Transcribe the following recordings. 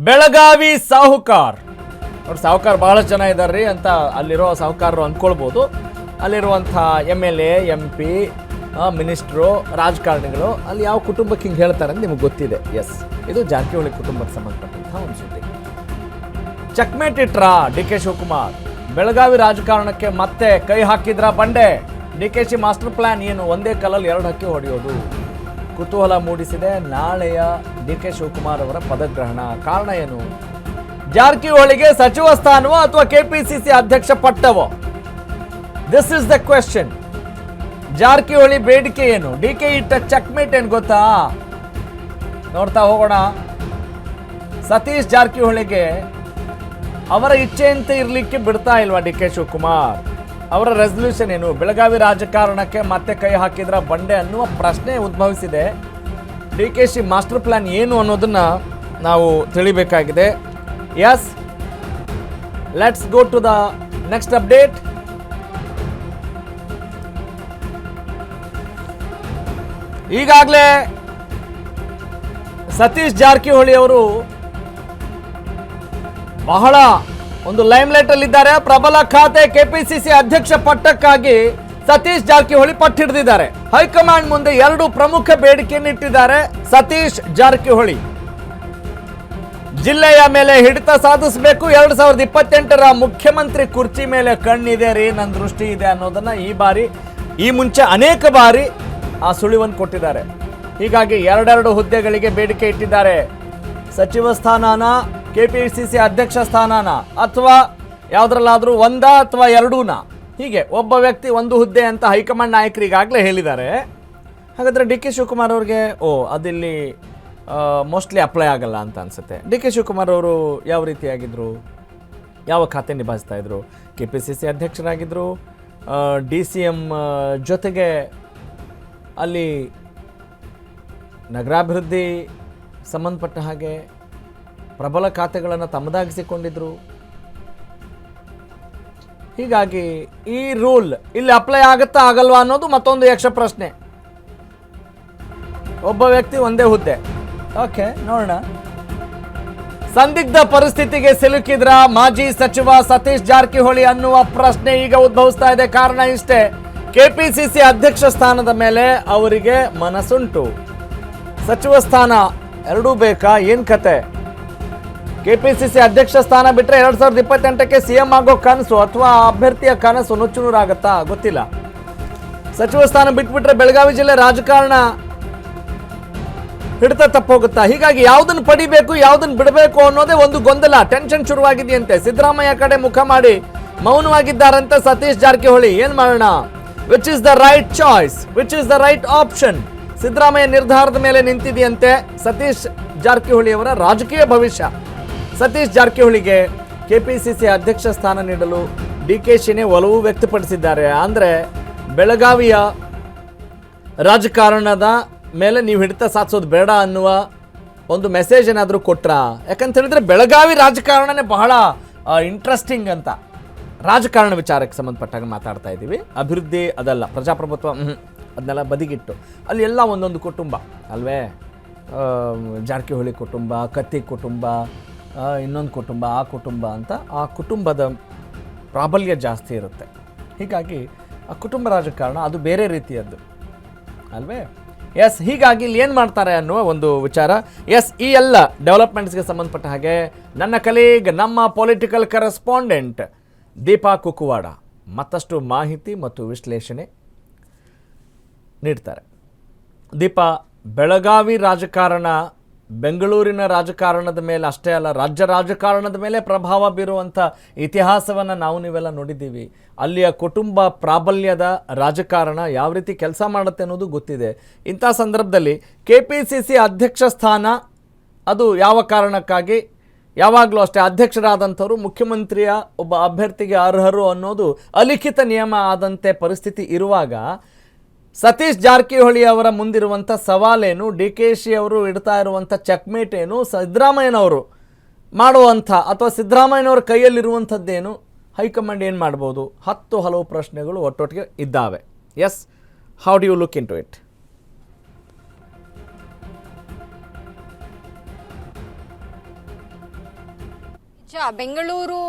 ಬೆಳಗಾವಿ ಸಾಹುಕಾರ್ ಅವ್ರು ಸಾಹುಕಾರ ಬಹಳಷ್ಟು ಜನ ಇದ್ದಾರೆ ರೀ ಅಂತ ಅಲ್ಲಿರೋ ಸಾಹುಕಾರರು ಅಂದ್ಕೊಳ್ಬೋದು. ಅಲ್ಲಿರುವಂಥ MLA MP ಮಿನಿಸ್ಟ್ರು ರಾಜಕಾರಣಿಗಳು ಅಲ್ಲಿ ಯಾವ ಕುಟುಂಬಕ್ಕೆ ಹಿಂಗೆ ಹೇಳ್ತಾರೆ ಅಂತ ನಿಮಗೆ ಗೊತ್ತಿದೆ. ಎಸ್, ಇದು ಜಾರಕಿಹೊಳಿ ಕುಟುಂಬಕ್ಕೆ ಸಂಬಂಧಪಟ್ಟಂಥ ಒಂದು ಸುದ್ದಿ. ಚೆಕ್ಮೇಟ್ ಇಟ್ರ DK ಶಿವಕುಮಾರ್. ಬೆಳಗಾವಿ ರಾಜಕಾರಣಕ್ಕೆ ಮತ್ತೆ ಕೈ ಹಾಕಿದ್ರ ಬಂಡೆ. DKC ಮಾಸ್ಟರ್ ಪ್ಲಾನ್ ಏನು? ಒಂದೇ ಕಲ್ಲಲ್ಲಿ ಎರಡು ಹಕ್ಕಿ ಹೊಡೆಯೋದು ಕುತೂಹಲ ಮೂಡಿಸಿದೆ ನಾಳೆಯ DK ಶಿವಕುಮಾರ್ ಅವರ ಪದಗ್ರಹಣ. ಕಾರಣ ಏನು? ಜಾರಕಿಹೊಳಿಗೆ ಸಚಿವ ಸ್ಥಾನವೋ ಅಥವಾ KPCC ಅಧ್ಯಕ್ಷ ಪಟ್ಟವೋ? This is the question. Jarkiholi ಬೇಡಿಕೆ ಏನು? DK ಇಟ್ಟ ಚೆಕ್ಮೇಟ್ ಏನು ಗೊತ್ತಾ? ನೋಡ್ತಾ ಹೋಗೋಣ. ಸತೀಶ್ ಜಾರಕಿಹೊಳಿಗೆ ಅವರ ಇಚ್ಛೆಯಂತೆ ಇರಲಿಕ್ಕೆ ಬಿಡ್ತಾ ಇಲ್ವಾ DK ಶಿವಕುಮಾರ್? ಅವರ ರೆಸಲ್ಯೂಷನ್ ಏನು? ಬೆಳಗಾವಿ ರಾಜಕಾರಣಕ್ಕೆ ಮತ್ತೆ ಕೈ ಹಾಕಿದ್ರ ಬಂಡೆ ಅನ್ನುವ ಪ್ರಶ್ನೆ ಉದ್ಭವಿಸಿದೆ. DKC ಮಾಸ್ಟರ್ ಪ್ಲಾನ್ ಏನು ಅನ್ನೋದನ್ನ ನಾವು ತಿಳಿಬೇಕಾಗಿದೆ. Yes, let's go to the next update. ಈಗಾಗಲೇ ಸತೀಶ್ ಜಾರಕಿಹೊಳಿ ಅವರು ಬಹಳ ಒಂದು ಲೈಮ್ಲೈಟ್ ಅಲ್ಲಿದ್ದಾರೆ. ಪ್ರಬಲ ಖಾತೆ KPCC ಅಧ್ಯಕ್ಷ ಪಟ್ಟಕ್ಕಾಗಿ ಸತೀಶ್ ಜಾರಕಿಹೊಳಿ ಪಟ್ಟು ಹಿಡಿದಿದ್ದಾರೆ. ಹೈಕಮಾಂಡ್ ಮುಂದೆ ಎರಡು ಪ್ರಮುಖ ಬೇಡಿಕೆಯನ್ನು ಇಟ್ಟಿದ್ದಾರೆ ಸತೀಶ್ ಜಾರಕಿಹೊಳಿ. ಜಿಲ್ಲೆಯ ಮೇಲೆ ಹಿಡಿತ ಸಾಧಿಸಬೇಕು. 2028ರ ಮುಖ್ಯಮಂತ್ರಿ ಕುರ್ಚಿ ಮೇಲೆ ಕಣ್ಣಿದೆ ರೀ, ನನ್ನ ದೃಷ್ಟಿ ಇದೆ ಅನ್ನೋದನ್ನ ಈ ಮುಂಚೆ ಅನೇಕ ಬಾರಿ ಆ ಸುಳಿವನ್ನು ಕೊಟ್ಟಿದ್ದಾರೆ. ಹೀಗಾಗಿ ಎರಡೆರಡು ಹುದ್ದೆಗಳಿಗೆ ಬೇಡಿಕೆ ಇಟ್ಟಿದ್ದಾರೆ. ಸಚಿವ ಸ್ಥಾನನ, KPCC ಅಧ್ಯಕ್ಷ ಸ್ಥಾನನ, ಅಥವಾ ಯಾವುದ್ರಲ್ಲಾದ್ರೂ ಒಂದ ಅಥವಾ ಎರಡೂನ, ಹೀಗೆ ಒಬ್ಬ ವ್ಯಕ್ತಿ ಒಂದು ಹುದ್ದೆ ಅಂತ ಹೈಕಮಾಂಡ್ ನಾಯಕರು ಈಗಾಗಲೇ ಹೇಳಿದ್ದಾರೆ. ಹಾಗಾದ್ರೆ DK ಶಿವಕುಮಾರ್ ಅವ್ರಿಗೆ ಅದಿಲ್ಲಿ ಮೋಸ್ಟ್ಲಿ ಅಪ್ಲೈ ಆಗಲ್ಲ ಅಂತ ಅನ್ಸುತ್ತೆ. DK ಶಿವಕುಮಾರ್ ಅವರು ಯಾವ ರೀತಿಯಾಗಿದ್ರು, ಯಾವ ಖಾತೆ ನಿಭಾಯಿಸ್ತಾ ಇದ್ರು? KPCC ಅಧ್ಯಕ್ಷರಾಗಿದ್ದರು, DCM ಜೊತೆಗೆ ಅಲ್ಲಿ ನಗರಾಭಿವೃದ್ಧಿ ಸಂಬಂಧಪಟ್ಟ ಹಾಗೆ ಪ್ರಬಲ ಖಾತೆಗಳನ್ನು ತಮ್ಮದಾಗಿಸಿಕೊಂಡಿದ್ರು. ಹೀಗಾಗಿ ಈ ರೂಲ್ ಇಲ್ಲಿ ಅಪ್ಲೈ ಆಗುತ್ತಾ ಆಗಲ್ವಾ ಅನ್ನೋದು ಮತ್ತೊಂದು ಯಕ್ಷ ಪ್ರಶ್ನೆ. ಒಬ್ಬ ವ್ಯಕ್ತಿ ಒಂದೇ ಹುದ್ದೆ. ಓಕೆ, ನೋಡೋಣ. ಸಂದಿಗ್ಧ ಪರಿಸ್ಥಿತಿಗೆ ಸಿಲುಕಿದ್ರ ಮಾಜಿ ಸಚಿವ ಸತೀಶ್ ಜಾರಕಿಹೊಳಿ ಅನ್ನುವ ಪ್ರಶ್ನೆ ಈಗ ಉದ್ಭವಿಸ್ತಾ ಇದೆ. ಕಾರಣ ಇಷ್ಟೇ, KPCC ಅಧ್ಯಕ್ಷ ಸ್ಥಾನದ ಮೇಲೆ ಅವರಿಗೆ ಮನಸ್ಸುಂಟು. ಸಚಿವ ಸ್ಥಾನ ಎರಡೂ ಬೇಕಾ? ಏನ್ ಕತೆ? KPCC ಅಧ್ಯಕ್ಷ ಸ್ಥಾನ ಬಿಟ್ಟರೆ 2028ಕ್ಕೆ CM ಆಗೋ ಕನಸು ಅಥವಾ ಅಭ್ಯರ್ಥಿಯ ಕನಸು ನುಚ್ಚುನೂರಾಗತ್ತಾ? ಗೊತ್ತಿಲ್ಲ. ಸಚಿವ ಸ್ಥಾನ ಬಿಟ್ಬಿಟ್ರೆ ಬೆಳಗಾವಿ ಜಿಲ್ಲೆ ರಾಜಕಾರಣ ಹಿಡಿತ ತಪ್ಪೋಗುತ್ತಾ? ಹೀಗಾಗಿ ಯಾವುದನ್ನು ಪಡಿಬೇಕು, ಯಾವುದನ್ನು ಬಿಡಬೇಕು ಅನ್ನೋದೇ ಒಂದು ಗೊಂದಲ, ಟೆನ್ಷನ್ ಶುರುವಾಗಿದೆಯಂತೆ. ಸಿದ್ದರಾಮಯ್ಯ ಕಡೆ ಮುಖ ಮಾಡಿ ಮೌನವಾಗಿದ್ದಾರಂತೆ ಸತೀಶ್ ಜಾರಕಿಹೊಳಿ. ಏನ್ ಮಾಡೋಣ? Which is the right choice, which is the right option? Siddaramaiah ನಿರ್ಧಾರದ ಮೇಲೆ ನಿಂತಿದೆಯಂತೆ ಸತೀಶ್ ಜಾರಕಿಹೊಳಿ ಅವರ ರಾಜಕೀಯ ಭವಿಷ್ಯ. ಸತೀಶ್ ಜಾರಕಿಹೊಳಿಗೆ KPCC ಅಧ್ಯಕ್ಷ ಸ್ಥಾನ ನೀಡಲು DKಶಿನೇ ಒಲವು ವ್ಯಕ್ತಪಡಿಸಿದ್ದಾರೆ. ಅಂದರೆ ಬೆಳಗಾವಿಯ ರಾಜಕಾರಣದ ಮೇಲೆ ನೀವು ಹಿಡಿತ ಸಾಧಿಸೋದು ಬೇಡ ಅನ್ನುವ ಒಂದು ಮೆಸೇಜ್ ಏನಾದರೂ ಕೊಟ್ರಾ? ಯಾಕಂತ ಹೇಳಿದ್ರೆ ಬೆಳಗಾವಿ ರಾಜಕಾರಣನೇ ಬಹಳ ಇಂಟ್ರೆಸ್ಟಿಂಗ್ ಅಂತ. ರಾಜಕಾರಣ ವಿಚಾರಕ್ಕೆ ಸಂಬಂಧಪಟ್ಟಾಗ ಮಾತಾಡ್ತಾ ಇದ್ದೀವಿ. ಅಭಿವೃದ್ಧಿ ಅದಲ್ಲ, ಪ್ರಜಾಪ್ರಭುತ್ವ ಅದನ್ನೆಲ್ಲ ಬದಿಗಿಟ್ಟು ಅಲ್ಲಿ ಎಲ್ಲ ಒಂದೊಂದು ಕುಟುಂಬ ಅಲ್ವೇ? ಜಾರಕಿಹೊಳಿ ಕುಟುಂಬ, ಕತ್ತಿ ಕುಟುಂಬ, ಇನ್ನೊಂದು ಕುಟುಂಬ, ಆ ಕುಟುಂಬ ಅಂತ ಆ ಕುಟುಂಬದ ಪ್ರಾಬಲ್ಯ ಜಾಸ್ತಿ ಇರುತ್ತೆ. ಹೀಗಾಗಿ ಆ ಕುಟುಂಬ ರಾಜಕಾರಣ ಅದು ಬೇರೆ ರೀತಿಯದ್ದು ಅಲ್ವೇ? ಎಸ್, ಹೀಗಾಗಿ ಇಲ್ಲಿ ಏನು ಮಾಡ್ತಾರೆ ಅನ್ನುವ ಒಂದು ವಿಚಾರ. ಎಸ್, ಈ ಎಲ್ಲ ಡೆವಲಪ್ಮೆಂಟ್ಸ್ಗೆ ಸಂಬಂಧಪಟ್ಟ ಹಾಗೆ ನನ್ನ ಕಲೀಗ್, ನಮ್ಮ ಪೊಲಿಟಿಕಲ್ ಕರೆಸ್ಪಾಂಡೆಂಟ್ ದೀಪಾ ಕುಕ್ಕುವಾಡ ಮತ್ತಷ್ಟು ಮಾಹಿತಿ ಮತ್ತು ವಿಶ್ಲೇಷಣೆ ನೀಡ್ತಾರೆ. ದೀಪಾ, ಬೆಳಗಾವಿ ರಾಜಕಾರಣ ಬೆಂಗಳೂರಿನ ರಾಜಕಾರಣದ ಮೇಲೆ ಅಷ್ಟೇ ಅಲ್ಲ, ರಾಜ್ಯ ರಾಜಕಾರಣದ ಮೇಲೆ ಪ್ರಭಾವ ಬೀರುವಂಥ ಇತಿಹಾಸವನ್ನು ನಾವು ನೀವೆಲ್ಲ ನೋಡಿದ್ದೀವಿ. ಅಲ್ಲಿಯ ಕುಟುಂಬ ಪ್ರಾಬಲ್ಯದ ರಾಜಕಾರಣ ಯಾವ ರೀತಿ ಕೆಲಸ ಮಾಡುತ್ತೆ ಅನ್ನೋದು ಗೊತ್ತಿದೆ. ಇಂಥ ಸಂದರ್ಭದಲ್ಲಿ KPCC ಅಧ್ಯಕ್ಷ ಸ್ಥಾನ ಅದು ಯಾವ ಕಾರಣಕ್ಕಾಗಿ? ಯಾವಾಗಲೂ ಅಷ್ಟೇ ಅಧ್ಯಕ್ಷರಾದಂಥವರು ಮುಖ್ಯಮಂತ್ರಿಯ ಒಬ್ಬ ಅಭ್ಯರ್ಥಿಗೆ ಅರ್ಹರು ಅನ್ನೋದು ಅಲಿಖಿತ ನಿಯಮ ಆದಂತೆ ಪರಿಸ್ಥಿತಿ ಇರುವಾಗ ಸತೀಶ್ ಜಾರಕಿಹೊಳಿ ಅವರ ಮುಂದಿರುವಂಥ ಸವಾಲೇನು? DKಶಿ ಅವರು ಇಡ್ತಾ ಇರುವಂಥ ಚೆಕ್ಮೇಟ್ ಏನು? ಸಿದ್ದರಾಮಯ್ಯನವರು ಮಾಡುವಂಥ ಅಥವಾ ಸಿದ್ದರಾಮಯ್ಯನವರ ಕೈಯಲ್ಲಿರುವಂಥದ್ದೇನು? ಹೈಕಮಾಂಡ್ ಏನು ಮಾಡ್ಬೋದು? ಹಲವು ಪ್ರಶ್ನೆಗಳು ಒಟ್ಟೊಟ್ಟಿಗೆ ಇದ್ದಾವೆ. Yes, how do you look into it? Bengaluru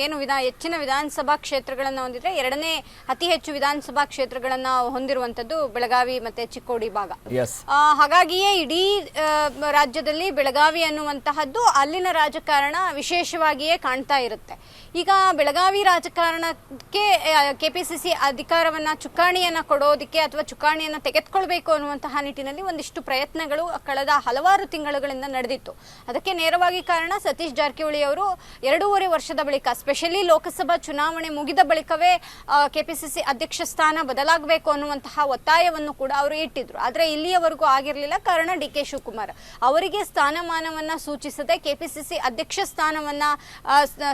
ಏನು ಹೆಚ್ಚಿನ ವಿಧಾನಸಭಾ ಕ್ಷೇತ್ರಗಳನ್ನು ಹೊಂದಿದ್ರೆ ಎರಡನೇ ಅತಿ ಹೆಚ್ಚು ವಿಧಾನಸಭಾ ಕ್ಷೇತ್ರಗಳನ್ನ ಹೊಂದಿರುವಂತದ್ದು ಬೆಳಗಾವಿ ಮತ್ತೆ ಚಿಕ್ಕೋಡಿ ಭಾಗ. ಹಾಗಾಗಿಯೇ ಇಡೀ ರಾಜ್ಯದಲ್ಲಿ ಬೆಳಗಾವಿ ಅನ್ನುವಂತಹದ್ದು ಅಲ್ಲಿನ ರಾಜಕಾರಣ ವಿಶೇಷವಾಗಿಯೇ ಕಾಣ್ತಾ ಇರುತ್ತೆ. ಈಗ ಬೆಳಗಾವಿ ರಾಜಕಾರಣಕ್ಕೆ ಕೆಪಿಸಿಸಿ ಅಧಿಕಾರವನ್ನ ಚುಕ್ಕಾಣಿಯನ್ನ ಕೊಡೋದಕ್ಕೆ ಅಥವಾ ಚುಕ್ಕಾಣಿಯನ್ನ ತೆಗೆದುಕೊಳ್ಬೇಕು ಅನ್ನುವಂತಹ ನಿಟ್ಟಿನಲ್ಲಿ ಒಂದಿಷ್ಟು ಪ್ರಯತ್ನಗಳು ಕಳೆದ ಹಲವಾರು ತಿಂಗಳುಗಳಿಂದ ನಡೆದಿತ್ತು. ಅದಕ್ಕೆ ನೇರವಾಗಿ ಕಾರಣ ಸತೀಶ್ ಜಾರಕಿಹೊಳಿ ಅವರು 2.5 ವರ್ಷದ ಬಳಿಕ, ಸ್ಪೆಷಲಿ ಲೋಕಸಭಾ ಚುನಾವಣೆ ಮುಗಿದ ಬಳಿಕವೇ ಕೆಪಿಸಿಸಿ ಅಧ್ಯಕ್ಷ ಸ್ಥಾನ ಬದಲಾಗಬೇಕು ಅನ್ನುವಂತಹ ಒತ್ತಾಯವನ್ನು ಕೂಡ ಅವರು ಇಟ್ಟಿದ್ರು. ಆದ್ರೆ ಇಲ್ಲಿಯವರೆಗೂ ಆಗಿರಲಿಲ್ಲ. ಕಾರಣ ಡಿ.ಕೆ. ಶಿವಕುಮಾರ್ ಅವರಿಗೆ ಸ್ಥಾನಮಾನವನ್ನ ಸೂಚಿಸದೆ ಕೆಪಿಸಿಸಿ ಅಧ್ಯಕ್ಷ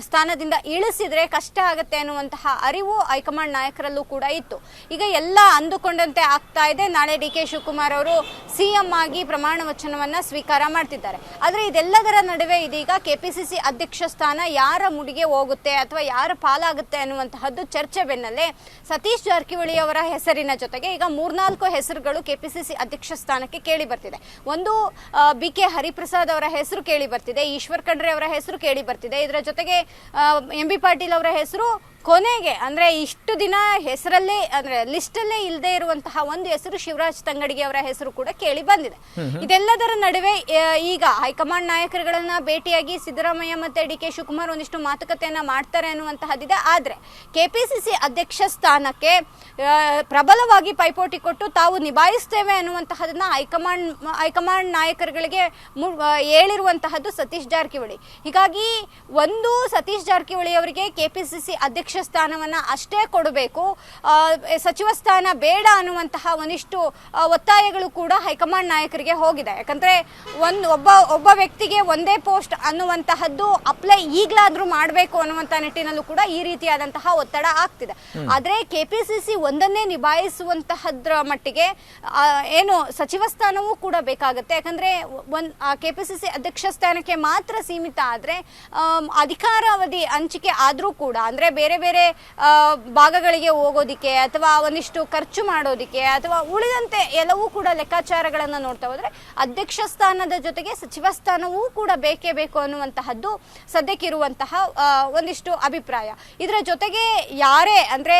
ಸ್ಥಾನದಿಂದ ಇಳಿಸಿದ್ರೆ ಕಷ್ಟ ಆಗುತ್ತೆ ಅನ್ನುವಂತಹ ಅರಿವು ಹೈಕಮಾಂಡ್ ನಾಯಕರಲ್ಲೂ ಕೂಡ ಇತ್ತು. ಈಗ ಎಲ್ಲ ಅಂದುಕೊಂಡಂತೆ ಆಗ್ತಾ ಇದೆ. ನಾಳೆ ಡಿ.ಕೆ. ಶಿವಕುಮಾರ್ ಅವರು ಸಿಎಂ ಆಗಿ ಪ್ರಮಾಣ ವಚನವನ್ನ ಸ್ವೀಕಾರ ಮಾಡ್ತಿದ್ದಾರೆ. ಆದ್ರೆ ಇದೆಲ್ಲದರ ನಡುವೆ ಇದೀಗ ಕೆಪಿಸಿಸಿ ಅಧ್ಯಕ್ಷ ಸ್ಥಾನ ಯಾರ ಮುಡಿಗೆ ಹೋಗುತ್ತೆ ಅಥವಾ ಯಾರ ಪಾಲಾಗುತ್ತೆ ಅನ್ನುವಂತಹದ್ದು ಚರ್ಚೆ ಬೆನ್ನಲ್ಲೇ ಸತೀಶ್ ಜಾರಕಿಹೊಳಿ ಅವರ ಹೆಸರಿನ ಜೊತೆಗೆ ಈಗ 3-4 ಹೆಸರುಗಳು ಕೆಪಿಸಿಸಿ ಅಧ್ಯಕ್ಷ ಸ್ಥಾನಕ್ಕೆ ಕೇಳಿ ಬರ್ತಿದೆ. ಒಂದು ಬಿ.ಕೆ. ಹರಿಪ್ರಸಾದ್ ಅವರ ಹೆಸರು ಕೇಳಿ ಬರ್ತಿದೆ, ಈಶ್ವರ್ ಖಂಡ್ರೆ ಅವರ ಹೆಸರು ಕೇಳಿ ಬರ್ತಿದೆ. ಇದರ ಜೊತೆಗೆ ಎಂ.ಬಿ. ಪಾಟೀಲ್ ಅವರ ಹೆಸರು ಕೊನೆಗೆ ಅಂದ್ರೆ ಇಷ್ಟು ದಿನ ಹೆಸರಲ್ಲೇ ಅಂದ್ರೆ ಲಿಸ್ಟ್ ಅಲ್ಲೇ ಇಲ್ಲದೆ ಇರುವಂತಹ ಒಂದು ಹೆಸರು ಶಿವರಾಜ್ ತಂಗಡಿಗೆ ಅವರ ಹೆಸರು ಕೂಡ ಕೇಳಿ ಬಂದಿದೆ. ಇದೆಲ್ಲದರ ನಡುವೆ ಈಗ ಹೈಕಮಾಂಡ್ ನಾಯಕರುಗಳನ್ನ ಭೇಟಿಯಾಗಿ ಸಿದ್ದರಾಮಯ್ಯ ಮತ್ತೆ ಡಿ.ಕೆ. ಶಿವಕುಮಾರ್ ಒಂದಿಷ್ಟು ಮಾತುಕತೆಯನ್ನ ಮಾಡ್ತಾರೆ ಅನ್ನುವಂತಹದ್ದಿದೆ. ಆದ್ರೆ ಕೆಪಿಸಿಸಿ ಅಧ್ಯಕ್ಷ ಸ್ಥಾನಕ್ಕೆ ಪ್ರಬಲವಾಗಿ ಪೈಪೋಟಿ ಕೊಟ್ಟು ತಾವು ನಿಭಾಯಿಸ್ತೇವೆ ಅನ್ನುವಂತಹದನ್ನ ಹೈಕಮಾಂಡ್ ನಾಯಕರುಗಳಿಗೆ ಹೇಳಿರುವಂತಹದ್ದು ಸತೀಶ್ ಜಾರಕಿಹೊಳಿ. ಹೀಗಾಗಿ ಒಂದು ಸತೀಶ್ ಜಾರಕಿಹೊಳಿ ಅವರಿಗೆ ಕೆಪಿಸಿಸಿ ಅಧ್ಯಕ್ಷ ಸ್ಥಾನವನ್ನ ಅಷ್ಟೇ ಕೊಡಬೇಕು, ಸಚಿವ ಸ್ಥಾನ ಬೇಡ ಅನ್ನುವಂತಹ ಒಂದಿಷ್ಟು ಒತ್ತಾಯಗಳು ಕೂಡ ಹೈಕಮಾಂಡ್ ನಾಯಕರಿಗೆ ಹೋಗಿದೆ. ಯಾಕಂದ್ರೆ ಒಬ್ಬ ವ್ಯಕ್ತಿಗೆ ಒಂದೇ ಪೋಸ್ಟ್ ಅನ್ನುವಂತಹದ್ದು ಅಪ್ಲೈ ಈಗಲಾದ್ರೂ ಮಾಡಬೇಕು ಅನ್ನುವಂತ ನಿಟ್ಟಿನಲ್ಲೂ ಕೂಡ ಈ ರೀತಿಯಾದಂತಹ ಒತ್ತಡ ಆಗ್ತಿದೆ. ಆದ್ರೆ ಕೆಪಿಸಿಸಿ ಒಂದನ್ನೇ ನಿಭಾಯಿಸುವಂತಹದ್ರ ಮಟ್ಟಿಗೆ ಏನು ಸಚಿವ ಸ್ಥಾನವೂ ಕೂಡ ಬೇಕಾಗುತ್ತೆ. ಯಾಕಂದ್ರೆ ಕೆಪಿಸಿಸಿ ಅಧ್ಯಕ್ಷ ಸ್ಥಾನಕ್ಕೆ ಮಾತ್ರ ಸೀಮಿತ ಆದ್ರೆ ಅಧಿಕಾರಾವಧಿ ಹಂಚಿಕೆ ಆದ್ರೂ ಕೂಡ ಅಂದ್ರೆ ಬೇರೆ ಬೇರೆ ಭಾಗಗಳಿಗೆ ಹೋಗೋದಿಕ್ಕೆ ಅಥವಾ ಒಂದಿಷ್ಟು ಖರ್ಚು ಮಾಡೋದಿಕ್ಕೆ ಅಥವಾ ಉಳಿದಂತೆ ಎಲ್ಲವೂ ಕೂಡ ಲೆಕ್ಕಾಚಾರಗಳನ್ನ ನೋಡ್ತಾ ಹೋದ್ರೆ ಅಧ್ಯಕ್ಷ ಸ್ಥಾನದ ಜೊತೆಗೆ ಸಚಿವ ಸ್ಥಾನವೂ ಕೂಡ ಬೇಕೇ ಬೇಕು ಅನ್ನುವಂತಹದ್ದು ಸದ್ಯಕ್ಕಿರುವಂತಹ ಒಂದಿಷ್ಟು ಅಭಿಪ್ರಾಯ. ಇದರ ಜೊತೆಗೆ ಯಾರೇ ಅಂದ್ರೆ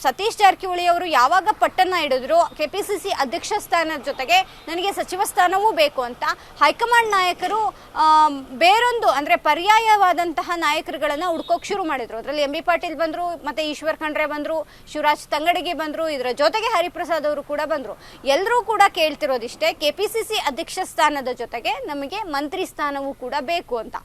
ಸತೀಶ್ ಜಾರಕಿಹೊಳಿ ಅವರು ಯಾವಾಗ ಪಟ್ಟನ್ನ ಹಿಡಿದ್ರು ಕೆಪಿಸಿಸಿ ಅಧ್ಯಕ್ಷ ಸ್ಥಾನದ ಜೊತೆಗೆ ನನಗೆ ಸಚಿವ ಸ್ಥಾನವೂ ಬೇಕು ಅಂತ ಹೈಕಮಾಂಡ್ ನಾಯಕರು ಬೇರೊಂದು ಅಂದ್ರೆ ಪರ್ಯಾಯವಾದಂತಹ ನಾಯಕರುಗಳನ್ನ ಹುಡ್ಕೋಕ್ ಶುರು ಮಾಡಿದ್ರು. ಅದರಲ್ಲಿ ಎಂ.ಬಿ. ಪಾಟೀಲ್ ಬಂದ್ರು, ಮತ್ತೆ ಈಶ್ವರ್ ಖಂಡ್ರೆ ಬಂದ್ರು, ಶಿವರಾಜ್ ತಂಗಡಿಗೆ ಬಂದ್ರು, ಇದರ ಜೊತೆಗೆ ಹರಿಪ್ರಸಾದ್ ಅವರು ಕೂಡ ಬಂದ್ರು. ಎಲ್ಲರೂ ಕೂಡ ಕೇಳ್ತಿರೋದಿಷ್ಟೇ, ಕೆಪಿಸಿಸಿ ಅಧ್ಯಕ್ಷ ಸ್ಥಾನದ ಜೊತೆಗೆ ನಮಗೆ ಮಂತ್ರಿ ಸ್ಥಾನವೂ ಕೂಡ ಬೇಕು ಅಂತ.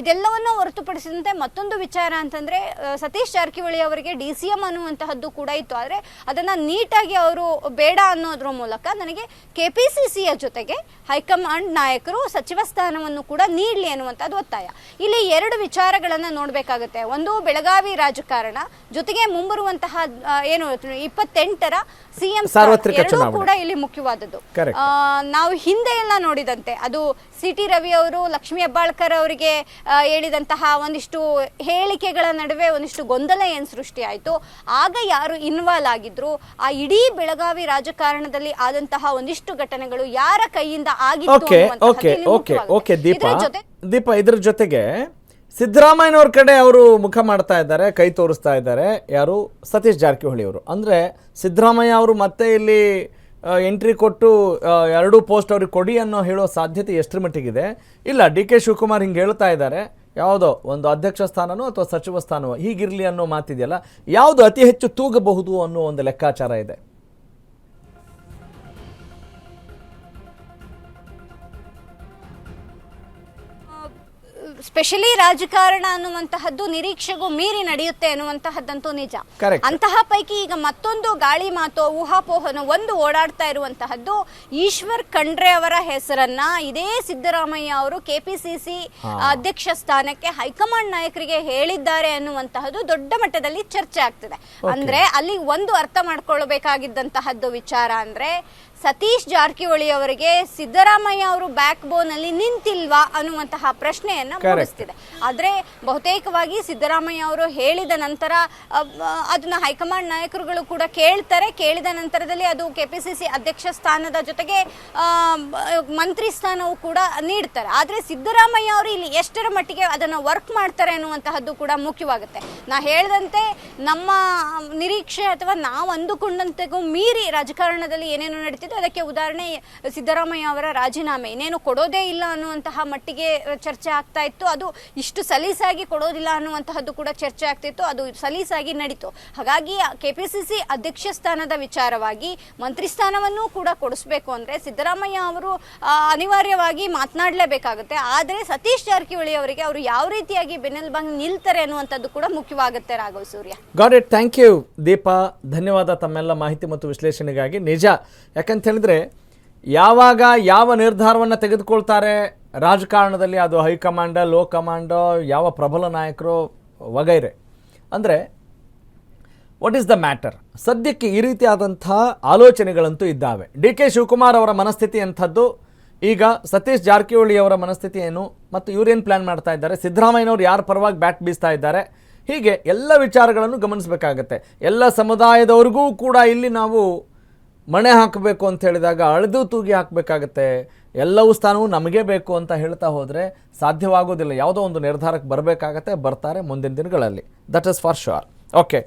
ಇದೆಲ್ಲವನ್ನು ಹೊರತುಪಡಿಸಿದಂತೆ ಮತ್ತೊಂದು ವಿಚಾರ ಅಂತಂದ್ರೆ ಸತೀಶ್ ಜಾರಕಿಹೊಳಿ ಅವರಿಗೆ ಡಿ.ಸಿ.ಎಂ ಅನ್ನುವಂತಹದ್ದು ಕೂಡ ಇತ್ತು. ಆದ್ರೆ ಅದನ್ನ ನೀಟಾಗಿ ಅವರು ಬೇಡ ಅನ್ನೋದ್ರ ಮೂಲಕ ನನಗೆ ಕೆಪಿಸಿಸಿಯ ಜೊತೆಗೆ ಹೈಕಮಾಂಡ್ ನಾಯಕರು ಸಚಿವ ಸ್ಥಾನವನ್ನು ಕೂಡ ನೀಡಲಿ ಅನ್ನುವಂಥದ್ದು ಒತ್ತಾಯ. ಇಲ್ಲಿ 2 ವಿಚಾರಗಳನ್ನ ನೋಡ್ಬೇಕಾಗುತ್ತೆ. ಒಂದು ಬೆಳಗಾವಿ ರಾಜಕಾರಣ, ಜೊತೆಗೆ ಮುಂಬರುವಂತಹ ಏನು 28ರ ಸಿಎಂ ಎರಡೂ ಕೂಡ ಇಲ್ಲಿ ಮುಖ್ಯವಾದದ್ದು. ನಾವು ಹಿಂದೆ ಎಲ್ಲ ನೋಡಿದಂತೆ ಅದು ಸಿ.ಟಿ. ರವಿ ಅವರು ಲಕ್ಷ್ಮೀ ಹೆಬ್ಬಾಳ್ಕರ್ ಅವರಿಗೆ ಹೇಳಿದಂತಹ ಒಂದಿಷ್ಟು ಹೇಳಿಕೆಗಳ ನಡುವೆ ಒಂದಿಷ್ಟು ಗೊಂದಲ ಏನ್ ಸೃಷ್ಟಿ ಆಯ್ತು, ಆಗ ಯಾರು ಇನ್ವಾಲ್ವ್ ಆಗಿದ್ರು, ಆ ಇಡೀ ಬೆಳಗಾವಿ ರಾಜಕಾರಣದಲ್ಲಿ ಆದಂತಹ ಒಂದಿಷ್ಟು ಘಟನೆಗಳು ಯಾರ ಕೈಯಿಂದ ಆಗಿತ್ತು. ದೀಪಾ, ಇದ್ರ ಜೊತೆಗೆ ಸಿದ್ದರಾಮಯ್ಯನವ್ರ ಕಡೆ ಅವರು ಮುಖ ಮಾಡ್ತಾ ಇದ್ದಾರೆ, ಕೈ ತೋರಿಸ್ತಾ ಇದ್ದಾರೆ. ಯಾರು? ಸತೀಶ್ ಜಾರಕಿಹೊಳಿ ಅವರು. ಅಂದರೆ ಸಿದ್ದರಾಮಯ್ಯ ಅವರು ಮತ್ತೆ ಇಲ್ಲಿ ಎಂಟ್ರಿ ಕೊಟ್ಟು 2 ಪೋಸ್ಟ್ ಅವ್ರಿಗೆ ಕೊಡಿ ಅನ್ನೋ ಹೇಳೋ ಸಾಧ್ಯತೆ ಎಷ್ಟರ ಮಟ್ಟಿಗಿದೆ? ಇಲ್ಲ, ಡಿ.ಕೆ. ಶಿವಕುಮಾರ್ ಹಿಂಗೆ ಹೇಳ್ತಾ ಇದ್ದಾರೆ, ಯಾವುದೋ ಒಂದು ಅಧ್ಯಕ್ಷ ಸ್ಥಾನನೋ ಅಥವಾ ಸಚಿವ ಸ್ಥಾನವೋ ಹೀಗಿರಲಿ ಅನ್ನೋ ಮಾತಿದೆಯಲ್ಲ, ಯಾವುದು ಅತಿ ಹೆಚ್ಚು ತೂಗಬಹುದು ಅನ್ನೋ ಒಂದು ಲೆಕ್ಕಾಚಾರ ಇದೆ? ಸ್ಪೆಷಲಿ ರಾಜಕಾರಣ ಅನ್ನುವಂತಹದ್ದು ನಿರೀಕ್ಷೆಗೂ ಮೀರಿ ನಡೆಯುತ್ತೆ ಅನ್ನುವಂತಹದ್ದಂತೂ ನಿಜ. ಅಂತಹ ಪೈಕಿ ಈಗ ಮತ್ತೊಂದು ಗಾಳಿ ಮಾತು, ಊಹಾಪೋಹನ ಒಂದು ಓಡಾಡ್ತಾ ಇರುವಂತಹದ್ದು ಈಶ್ವರ್ ಖಂಡ್ರೆ ಅವರ ಹೆಸರನ್ನ ಇದೇ ಸಿದ್ದರಾಮಯ್ಯ ಅವರು ಕೆಪಿಸಿಸಿ ಅಧ್ಯಕ್ಷ ಸ್ಥಾನಕ್ಕೆ ಹೈಕಮಾಂಡ್ ನಾಯಕರಿಗೆ ಹೇಳಿದ್ದಾರೆ ಅನ್ನುವಂತಹದ್ದು ದೊಡ್ಡ ಮಟ್ಟದಲ್ಲಿ ಚರ್ಚೆ ಆಗ್ತಿದೆ. ಅಂದ್ರೆ ಅಲ್ಲಿ ಒಂದು ಅರ್ಥ ಮಾಡ್ಕೊಳ್ಬೇಕಾಗಿದ್ದಂತಹದ್ದು ವಿಚಾರ ಅಂದ್ರೆ ಸತೀಶ್ ಜಾರಕಿಹೊಳಿ ಅವರಿಗೆ ಸಿದ್ದರಾಮಯ್ಯ ಅವರು ಬ್ಯಾಕ್ ಬೋನ್ ಅಲ್ಲಿ ನಿಂತಿಲ್ವಾ ಅನ್ನುವಂತಹ ಪ್ರಶ್ನೆಯನ್ನ ಮೂಡಿಸ್ತಿದೆ. ಆದ್ರೆ ಬಹುತೇಕವಾಗಿ ಸಿದ್ದರಾಮಯ್ಯ ಅವರು ಹೇಳಿದ ನಂತರ ಅದನ್ನ ಹೈಕಮಾಂಡ್ ನಾಯಕರುಗಳು ಕೂಡ ಕೇಳ್ತಾರೆ. ಕೇಳಿದ ನಂತರದಲ್ಲಿ ಅದು ಕೆಪಿಸಿಸಿ ಅಧ್ಯಕ್ಷ ಸ್ಥಾನದ ಜೊತೆಗೆ ಮಂತ್ರಿ ಸ್ಥಾನವು ಕೂಡ ನೀಡ್ತಾರೆ. ಆದ್ರೆ ಸಿದ್ದರಾಮಯ್ಯ ಅವರು ಇಲ್ಲಿ ಎಷ್ಟರ ಮಟ್ಟಿಗೆ ಅದನ್ನ ವರ್ಕ್ ಮಾಡ್ತಾರೆ ಅನ್ನುವಂತಹದ್ದು ಕೂಡ ಮುಖ್ಯವಾಗುತ್ತೆ. ನಾ ಹೇಳಿದಂತೆ ನಮ್ಮ ನಿರೀಕ್ಷೆ ಅಥವಾ ನಾವು ಅಂದುಕೊಂಡಂತೆಗೂ ಮೀರಿ ರಾಜಕಾರಣದಲ್ಲಿ ಏನೇನು ನಡೀತಿದೆ ಅದಕ್ಕೆ ಉದಾಹರಣೆ ಸಿದ್ದರಾಮಯ್ಯ ಅವರ ರಾಜೀನಾಮೆ. ಇನ್ನೇನು ಕೊಡೋದೇ ಇಲ್ಲ ಅನ್ನುವಂತಹ ಮಟ್ಟಿಗೆ ಚರ್ಚೆ ಆಗ್ತಾ ಇತ್ತು. ಅದು ಇಷ್ಟು ಸಲೀಸಾಗಿ ಕೊಡೋದಿಲ್ಲ ಅನ್ನುವಂತಹದ್ದು ಕೂಡ ಚರ್ಚೆ ಆಗ್ತಿತ್ತು. ಅದು ಸಲೀಸಾಗಿ ನಡೀತು. ಹಾಗಾಗಿ ಕೆಪಿಸಿಸಿ ಅಧ್ಯಕ್ಷ ಸ್ಥಾನದ ವಿಚಾರವಾಗಿ ಮಂತ್ರಿ ಸ್ಥಾನವನ್ನು ಕೂಡ ಕೊಡಿಸ್ಬೇಕು ಅಂದ್ರೆ ಸಿದ್ದರಾಮಯ್ಯ ಅವರು ಅನಿವಾರ್ಯವಾಗಿ ಮಾತನಾಡಲೇಬೇಕಾಗುತ್ತೆ. ಆದರೆ ಸತೀಶ್ ಜಾರಕಿಹೊಳಿ ಅವರಿಗೆ ಅವರು ಯಾವ ರೀತಿಯಾಗಿ ಬೆನ್ನೆಲುಬಾಗಿ ನಿಲ್ತಾರೆ ಅನ್ನುವಂಥದ್ದು ಕೂಡ ಮುಖ್ಯವಾಗುತ್ತೆ. Raghav Surya. Got it. Thank you Deepa, ಧನ್ಯವಾದ ತಮ್ಮೆಲ್ಲ ಮಾಹಿತಿ ಮತ್ತು ವಿಶ್ಲೇಷಣೆಗಾಗಿ. ನಿಜ, ಯಾಕಂತ ಹೇಳಿದ್ರೆ ಯಾವಾಗ ಯಾವ ನಿರ್ಧಾರವನ್ನು ತೆಗೆದುಕೊಳ್ತಾರೆ ರಾಜಕಾರಣದಲ್ಲಿ, ಅದು ಹೈಕಮಾಂಡ, ಲೋ ಕಮಾಂಡ, ಯಾವ ಪ್ರಬಲ ನಾಯಕರು ವಗೈರೆ, ಅಂದರೆ ವಾಟ್ ಈಸ್ ದ ಮ್ಯಾಟರ್. ಸದ್ಯಕ್ಕೆ ಈ ರೀತಿಯಾದಂಥ ಆಲೋಚನೆಗಳಂತೂ ಇದ್ದಾವೆ. ಡಿ ಕೆ ಶಿವಕುಮಾರ್ ಅವರ ಮನಸ್ಥಿತಿ ಅಂಥದ್ದು, ಈಗ ಸತೀಶ್ ಜಾರಕಿಹೊಳಿ ಅವರ ಮನಸ್ಥಿತಿ ಏನು, ಮತ್ತು ಇವರೇನು ಪ್ಲ್ಯಾನ್ ಮಾಡ್ತಾ ಇದ್ದಾರೆ, ಸಿದ್ದರಾಮಯ್ಯನವರು ಯಾರ ಪರವಾಗಿ ಬ್ಯಾಟ್ ಬೀಸ್ತಾ ಇದ್ದಾರೆ, ಹೀಗೆ ಎಲ್ಲ ವಿಚಾರಗಳನ್ನು ಗಮನಿಸಬೇಕಾಗತ್ತೆ. ಎಲ್ಲ ಸಮುದಾಯದವ್ರಿಗೂ ಕೂಡ ಇಲ್ಲಿ ನಾವು ಮಣೆ ಹಾಕಬೇಕು ಅಂತ ಹೇಳಿದಾಗ ಅಳೆದು ತೂಗಿ ಹಾಕಬೇಕಾಗತ್ತೆ. ಎಲ್ಲವೂ ಸ್ಥಾನವೂ ನಮಗೆ ಬೇಕು ಅಂತ ಹೇಳ್ತಾ ಹೋದರೆ ಸಾಧ್ಯವಾಗೋದಿಲ್ಲ. ಯಾವುದೋ ಒಂದು ನಿರ್ಧಾರಕ್ಕೆ ಬರಬೇಕಾಗತ್ತೆ, ಬರ್ತಾರೆ ಮುಂದಿನ ದಿನಗಳಲ್ಲಿ. That is for sure. Okay.